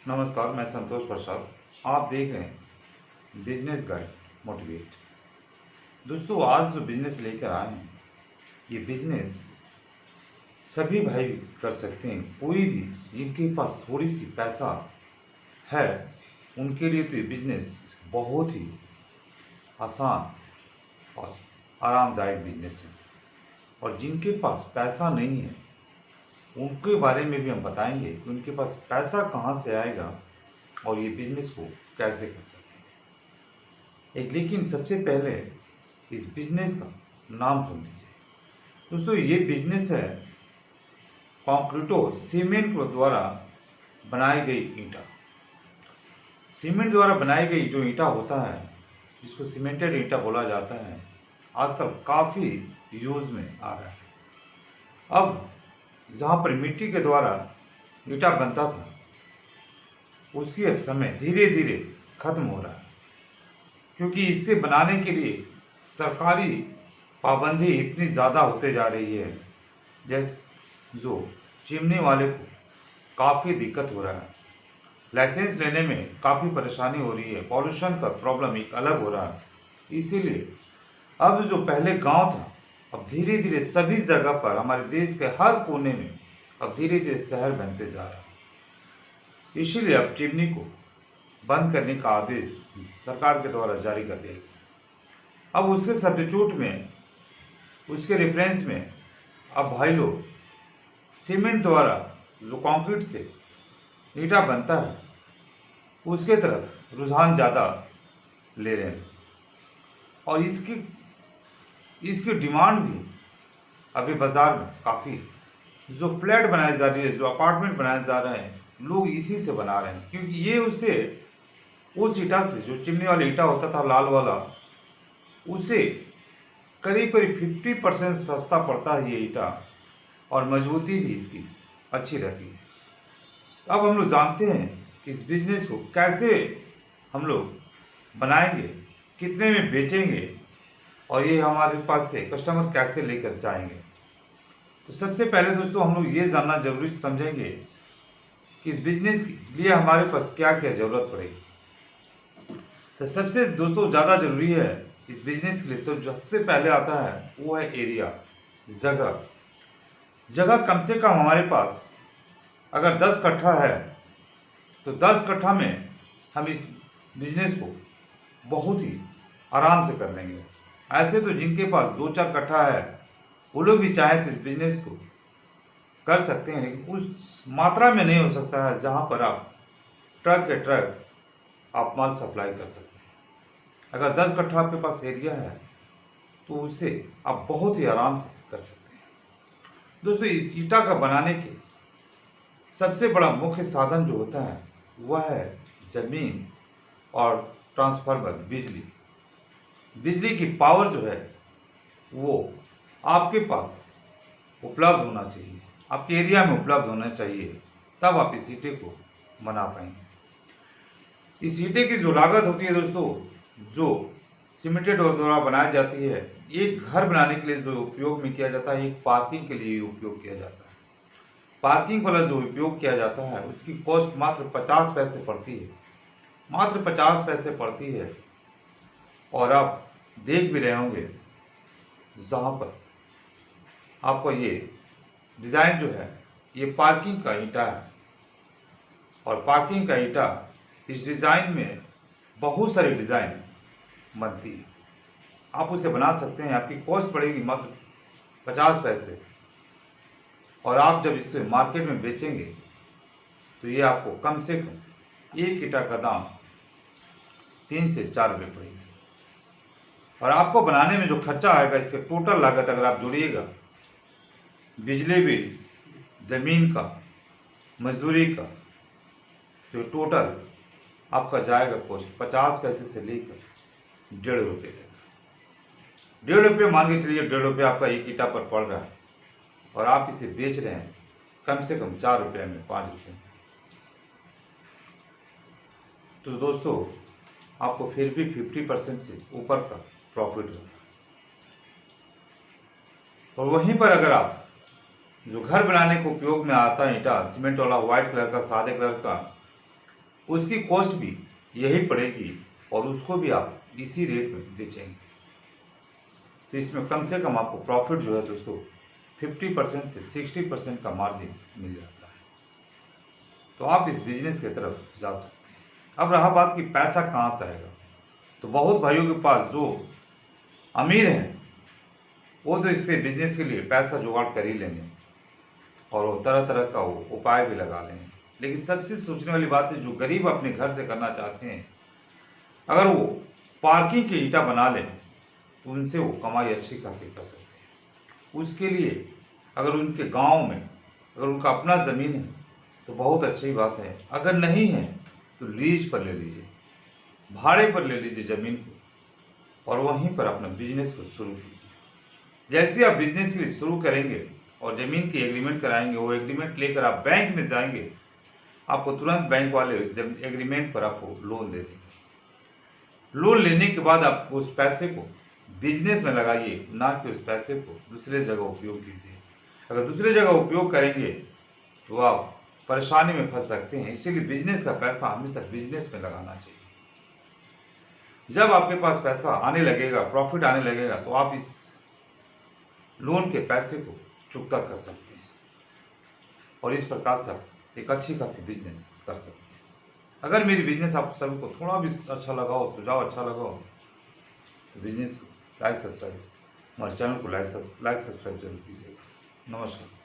नमस्कार, मैं संतोष प्रसाद। आप देख रहे हैं बिजनेस गाइड मोटिवेट। दोस्तों, आज जो बिजनेस लेकर आए हैं, ये बिजनेस सभी भाई कर सकते हैं। कोई भी जिनके पास थोड़ी सी पैसा है, उनके लिए तो ये बिजनेस बहुत ही आसान और आरामदायक बिजनेस है। और जिनके पास पैसा नहीं है, उनके बारे में भी हम बताएंगे कि उनके पास पैसा कहाँ से आएगा और ये बिजनेस को कैसे कर सकते हैं। लेकिन सबसे पहले इस बिजनेस का नाम सुन लीजिए। दोस्तों, ये बिजनेस है कंक्रीटो सीमेंट द्वारा बनाई गई ईंटा। सीमेंट द्वारा बनाई गई जो ईंटा होता है, जिसको सीमेंटेड ईंटा बोला जाता है, आजकल काफ़ी यूज में आ रहा है। अब जहाँ पर मिट्टी के द्वारा ईंटा बनता था, उसकी अब समय धीरे धीरे खत्म हो रहा है, क्योंकि इससे बनाने के लिए सरकारी पाबंदी इतनी ज़्यादा होते जा रही है, जैसे जो चिमनी वाले को काफ़ी दिक्कत हो रहा है, लाइसेंस लेने में काफ़ी परेशानी हो रही है, पॉल्यूशन का प्रॉब्लम एक अलग हो रहा है। इसीलिए अब जो पहले गांव था, अब धीरे धीरे सभी जगह पर हमारे देश के हर कोने में अब धीरे धीरे शहर बनते जा रहा है। इसीलिए अब चिमनी को बंद करने का आदेश सरकार के द्वारा जारी कर दिया गया। अब उसके सब्स्टिट्यूट में, उसके रेफरेंस में अब भाई लोग सीमेंट द्वारा जो कंक्रीट से ईंटा बनता है, उसके तरफ रुझान ज़्यादा ले रहे हैं। और इसकी डिमांड भी अभी बाजार में काफ़ी है। जो फ्लैट बनाए जा रही है, जो अपार्टमेंट बनाए जा रहे हैं, लोग इसी से बना रहे हैं, क्योंकि ये उस ईंटा से, जो चिमनी वाला ईंटा होता था लाल वाला, उसे करीब करीब 50% सस्ता पड़ता है ये ईंटा, और मजबूती भी इसकी अच्छी रहती है। अब हम लोग जानते हैं कि इस बिजनेस को कैसे हम लोग बनाएंगे, कितने में बेचेंगे, और ये हमारे पास से कस्टमर कैसे लेकर जाएंगे। तो सबसे पहले दोस्तों, हम लोग ये जानना जरूरी समझेंगे कि इस बिजनेस के लिए हमारे पास क्या क्या जरूरत पड़ेगी। तो सबसे दोस्तों ज़्यादा जरूरी है इस बिजनेस के लिए, सबसे पहले आता है वो है एरिया, जगह। जगह कम से कम हमारे पास अगर 10 कट्ठा है, तो 10 कट्ठा में हम इस बिजनेस को बहुत ही आराम से कर लेंगे। ऐसे तो जिनके पास 2-4 कट्ठा है, वो लोग भी चाहे तो इस बिजनेस को कर सकते हैं, लेकिन उस मात्रा में नहीं हो सकता है जहाँ पर आप ट्रक के ट्रक आप माल सप्लाई कर सकते हैं। अगर 10 कट्ठा आपके पास एरिया है, तो उससे आप बहुत ही आराम से कर सकते हैं। दोस्तों, इस ईंटा का बनाने के सबसे बड़ा मुख्य साधन जो होता है, वह है जमीन और ट्रांसफार्मर, बिजली। बिजली की पावर जो है वो आपके पास उपलब्ध होना चाहिए, आपके एरिया में उपलब्ध होना चाहिए, तब आप इस ईंटे को बना पाएंगे। इस ईंटे की जो लागत होती है दोस्तों, जो सीमेंटेड द्वारा बनाई जाती है, एक घर बनाने के लिए जो उपयोग में किया जाता है, एक पार्किंग के लिए उपयोग किया जाता है। पार्किंग वाला जो उपयोग किया जाता है, उसकी कॉस्ट मात्र 50 पैसे पड़ती है, मात्र 50 पैसे पड़ती है। और आप देख भी रहे होंगे, जहाँ पर आपको ये डिज़ाइन जो है, ये पार्किंग का ईंटा है। और पार्किंग का ईंटा, इस डिज़ाइन में बहुत सारी डिज़ाइन बनती है, आप उसे बना सकते हैं। आपकी कॉस्ट पड़ेगी मात्र 50 पैसे, और आप जब इसे मार्केट में बेचेंगे तो ये आपको कम से कम एक ईंटा का दाम 3 से 4 रुपये पड़ेगा। और आपको बनाने में जो खर्चा आएगा, इसके टोटल लागत अगर आप जोड़िएगा, बिजली बिल, ज़मीन का, मजदूरी का, तो टोटल आपका जाएगा कॉस्ट 50 पैसे से लेकर 1.5 रुपये तक। 1.5 रुपये मान के चलिए, 1.5 रुपये आपका एक ईंटा पर पड़ रहा है, और आप इसे बेच रहे हैं कम से कम 4 रुपये में, 5 रुपये में। तो दोस्तों, आपको फिर भी 50% से ऊपर का प्रॉफिट होगा। और वहीं पर अगर आप जो घर बनाने को उपयोग में आता है ईंटा, सीमेंट वाला, व्हाइट कलर का, सादे कलर का, उसकी कॉस्ट भी यही पड़ेगी और उसको भी आप इसी रेट में बेचेंगे। तो इसमें कम से कम आपको प्रॉफिट जो है दोस्तों 50% से 60% का मार्जिन मिल जाता है। तो आप इस बिजनेस की तरफ जा सकते हैं। अब रहा बात कि पैसा कहाँ से आएगा, तो बहुत भाइयों के पास जो अमीर हैं वो तो इसके बिजनेस के लिए पैसा जुगाड़ कर ही लेंगे और वो तरह तरह का वो उपाय भी लगा लेंगे। लेकिन सबसे सोचने वाली बात है, जो गरीब अपने घर से करना चाहते हैं, अगर वो पार्किंग की ईंटा बना लें तो उनसे वो कमाई अच्छी खासी कर सकते हैं। उसके लिए अगर उनके गांव में अगर उनका अपना ज़मीन है तो बहुत अच्छी बात है, अगर नहीं है तो लीज पर ले लीजिए, भाड़े पर ले लीजिए ज़मीन को और वहीं पर अपना बिजनेस को शुरू कीजिए। जैसे आप बिजनेस के लिए शुरू करेंगे और ज़मीन की एग्रीमेंट कराएंगे, वो एग्रीमेंट लेकर आप बैंक में जाएंगे, आपको तुरंत बैंक वाले इस एग्रीमेंट पर आपको लोन दे देंगे। लोन लेने के बाद आप उस पैसे को बिजनेस में लगाइए, ना कि उस पैसे को दूसरे जगह उपयोग कीजिए। अगर दूसरे जगह उपयोग करेंगे तो आप परेशानी में फंस सकते हैं। इसीलिए बिजनेस का पैसा हमेशा बिजनेस में लगाना चाहिए। जब आपके पास पैसा आने लगेगा, प्रॉफिट आने लगेगा, तो आप इस लोन के पैसे को चुकता कर सकते हैं और इस प्रकार से आप एक अच्छी खासी बिजनेस कर सकते हैं। अगर मेरी बिजनेस आप सभी को थोड़ा भी अच्छा लगा हो, सुझाव अच्छा लगा हो, तो बिजनेस को लाइक सब्सक्राइब, हमारे चैनल को लाइक सब्सक्राइब जरूर कीजिएगा। नमस्कार।